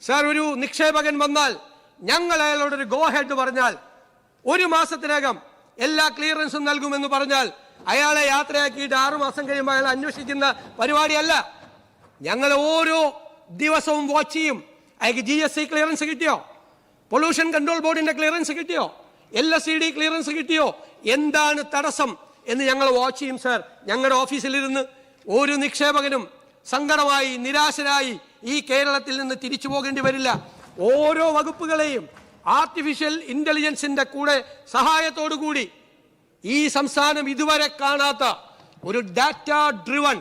Sir, ഒരു നിക്ഷേപകൻ വന്നാൽ ഞങ്ങൾ അയാളോടൊരു ഗോ ഹെഡ് പറഞ്ഞാൽ 1 മാസത്തിനകം എല്ലാ ക്ലിയറൻസും നൽകുമെന്ന് പറഞ്ഞാൽ അയാളെ യാത്രയാക്കിയിട്ട് 6 മാസം കഴിയുമ്പോൾ അയാൾ അന്വേഷിക്കുന്ന പരിപാടിയല്ല. ഞങ്ങൾ ഓരോ ദിവസവും വാച്ച് ചെയ്യും. അയാൾക്ക് GST ക്ലിയറൻസ് കിട്ടിയോ, പൊല്യൂഷൻ കൺട്രോൾ ബോർഡിന്റെ ക്ലിയറൻസ് കിട്ടിയോ, LSCD ക്ലിയറൻസ് കിട്ടിയോ, എന്താണ് തടസ്സം എന്ന് ഞങ്ങൾ വാച്ച് ചെയ്യും. സാർ, ഞങ്ങളുടെ ഓഫീസിലിരുന്ന് ഒരു നിക്ഷേപകനും സങ്കടമായി നിരാശരായി ഈ കേരളത്തിൽ നിന്ന് തിരിച്ചു പോകേണ്ടി വരില്ല. ഓരോ വകുപ്പുകളെയും ആർട്ടിഫിഷ്യൽ ഇന്റലിജൻസിന്റെ കൂടെ സഹായത്തോടുകൂടി ഈ സംസ്ഥാനം ഇതുവരെ കാണാത്ത ഒരു ഡാറ്റ ഡ്രിവൺ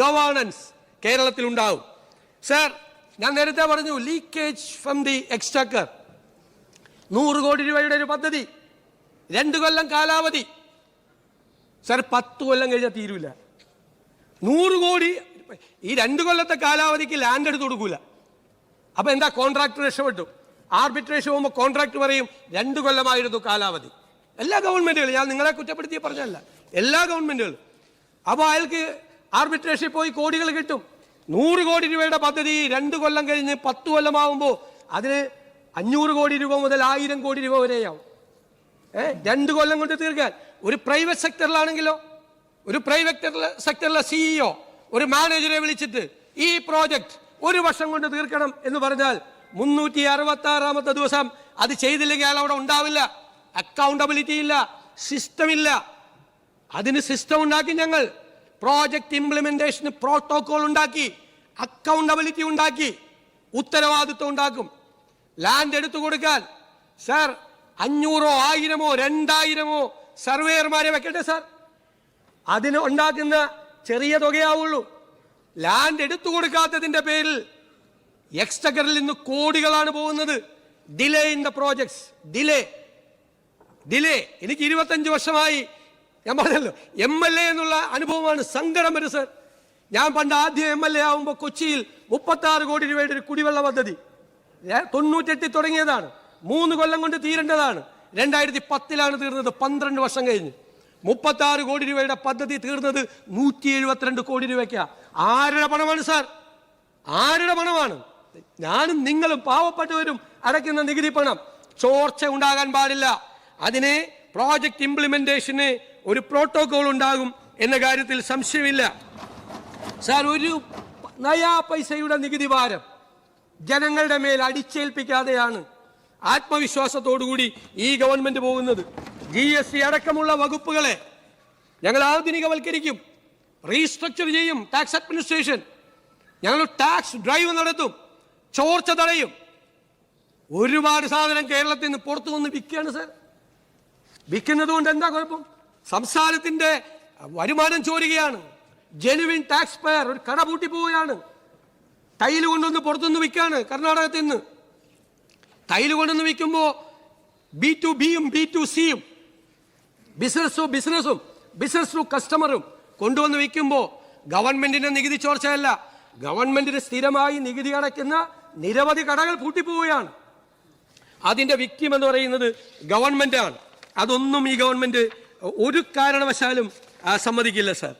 ഗവേണൻസ് കേരളത്തിൽ ഉണ്ടാവും. സാർ, ഞാൻ നേരത്തെ പറഞ്ഞു ലീക്കേജ് ഫ്രം ദി എക്സ്ചക്കർ, 100 കോടി രൂപയുടെ ഒരു പദ്ധതി, 2 കൊല്ലം കാലാവധി. സാർ, 10 കൊല്ലം കഴിഞ്ഞാൽ തീരൂല. 100 കോടി ഈ 2 കൊല്ലത്തെ കാലാവധിക്ക് ലാൻഡ് എടുത്ത് കൊടുക്കൂല. അപ്പൊ എന്താ, കോൺട്രാക്ടർ രക്ഷപ്പെട്ടു. ആർബിട്രേഷൻ പോകുമ്പോൾ കോൺട്രാക്ട് പറയും 2 കൊല്ലമായിരുന്നു കാലാവധി. എല്ലാ ഗവൺമെന്റുകളും, ഞാൻ നിങ്ങളെ കുറ്റപ്പെടുത്തി പറഞ്ഞല്ല, എല്ലാ ഗവൺമെന്റുകളും. അപ്പോൾ അയാൾക്ക് ആർബിട്രേഷനിൽ പോയി കോടികൾ കിട്ടും. 100 കോടി രൂപയുടെ പദ്ധതി 2 കൊല്ലം കഴിഞ്ഞ് 10 കൊല്ലമാവുമ്പോൾ അതിന് 500 കോടി രൂപ മുതൽ 1000 കോടി രൂപ വരെയാവും. 2 കൊല്ലം കൊണ്ട് തീർക്കാൻ. ഒരു പ്രൈവറ്റ് സെക്ടറിലാണെങ്കിലോ, ഒരു പ്രൈവറ്റ് സെക്ടറിലെ CEO ഒരു മാനേജറെ വിളിച്ചിട്ട് ഈ പ്രോജക്റ്റ് 1 വർഷം കൊണ്ട് തീർക്കണം എന്ന് പറഞ്ഞാൽ 366ാമത്തെ ദിവസം അത് ചെയ്തില്ലെങ്കിൽ അയാൾ അവിടെ ഉണ്ടാവില്ല. അക്കൗണ്ടബിലിറ്റി ഇല്ല, സിസ്റ്റം ഇല്ല. അതിന് സിസ്റ്റം ഉണ്ടാക്കി ഞങ്ങൾ. പ്രോജക്റ്റ് ഇംപ്ലിമെന്റേഷന് പ്രോട്ടോകോൾ ഉണ്ടാക്കി, അക്കൗണ്ടബിലിറ്റി ഉണ്ടാക്കി, ഉത്തരവാദിത്വം ഉണ്ടാക്കും. ലാൻഡ് എടുത്തു കൊടുക്കാൻ സാർ 500ഓ 1000ഓ 2000ഓ സർവേയർമാരെ വെക്കട്ടെ സാർ. അതിന് ഉണ്ടാക്കുന്ന ചെറിയ തുകയാവുള്ളൂ. ലാൻഡ് എടുത്തു കൊടുക്കാത്തതിന്റെ പേരിൽ എക്സ്ചക്കറിൽ നിന്ന് കോടികളാണ് പോകുന്നത്. Delay in the projects, delay. എനിക്ക് 25 വർഷമായി, ഞാൻ പറഞ്ഞല്ലോ, MLA എന്നുള്ള അനുഭവമാണ്. സങ്കടം വരും സർ. ഞാൻ പണ്ട് ആദ്യം MLA ആവുമ്പോൾ കൊച്ചിയിൽ 36 കോടി രൂപയുടെ ഒരു കുടിവെള്ള പദ്ധതി 98 തുടങ്ങിയതാണ്. 3 കൊല്ലം കൊണ്ട് തീരേണ്ടതാണ്. 2010 തീർന്നത്. 12 വർഷം കഴിഞ്ഞ് 36 കോടി രൂപയുടെ പദ്ധതി തീർന്നത് 172 കോടി രൂപയ്ക്കാ. ആരുടെ പണമാണ് സാർ? ആരുടെ പണമാണ്? ഞാനും നിങ്ങളും പാവപ്പെട്ടവരും അടയ്ക്കുന്ന നികുതി പണം. ചോർച്ച ഉണ്ടാകാൻ പാടില്ല. അതിനെ പ്രോജക്റ്റ് ഇംപ്ലിമെന്റേഷന് ഒരു പ്രോട്ടോകോൾ ഉണ്ടാകും എന്ന കാര്യത്തിൽ സംശയമില്ല. സാർ, ഒരു നയാ പൈസയുടെ നികുതി ഭാരം ജനങ്ങളുടെ മേൽ അടിച്ചേൽപ്പിക്കാതെയാണ് ആത്മവിശ്വാസത്തോടുകൂടി ഈ ഗവൺമെന്റ് പോകുന്നത്. GST അടക്കമുള്ള വകുപ്പുകളെ ഞങ്ങൾ ആധുനികവൽക്കരിക്കും, റീസ്ട്രക്ചർ ചെയ്യും. ടാക്സ് അഡ്മിനിസ്ട്രേഷൻ ഞങ്ങൾ ടാക്സ് ഡ്രൈവ് നടത്തും, ചോർച്ച തടയും. ഒരുപാട് സാധനം കേരളത്തിൽ നിന്ന് പുറത്തു വന്ന് വിൽക്കുകയാണ് സാർ. വിൽക്കുന്നത് കൊണ്ട് എന്താ കുഴപ്പം? സംസ്ഥാനത്തിന്റെ വരുമാനം ചോരുകയാണ്. ജെനുവിൻ ടാക്സ് പെയർ ഒരു കട പൂട്ടി പോവുകയാണ്. ടൈല് കൊണ്ടുവന്ന് പുറത്തുനിന്ന് വിൽക്കാണ്. കർണാടകത്തിൽ നിന്ന് ടൈല് കൊണ്ടുവന്ന് വിൽക്കുമ്പോൾ B2Bയും B2Cയും, ബിസിനസ്സും ബിസിനസ് ടു കസ്റ്റമറും കൊണ്ടുവന്ന് വിൽക്കുമ്പോൾ ഗവൺമെന്റിന്റെ നികുതി ചോർച്ചയല്ല, ഗവൺമെന്റിന് സ്ഥിരമായി നികുതി അടയ്ക്കുന്ന നിരവധി കടകൾ പൂട്ടിപ്പോവുകയാണ്. അതിന്റെ വിക്ടിം എന്ന് പറയുന്നത് ഗവൺമെന്റാണ്. അതൊന്നും ഈ ഗവൺമെന്റ് ഒരു കാരണവശാലും സമ്മതിക്കില്ല സാർ.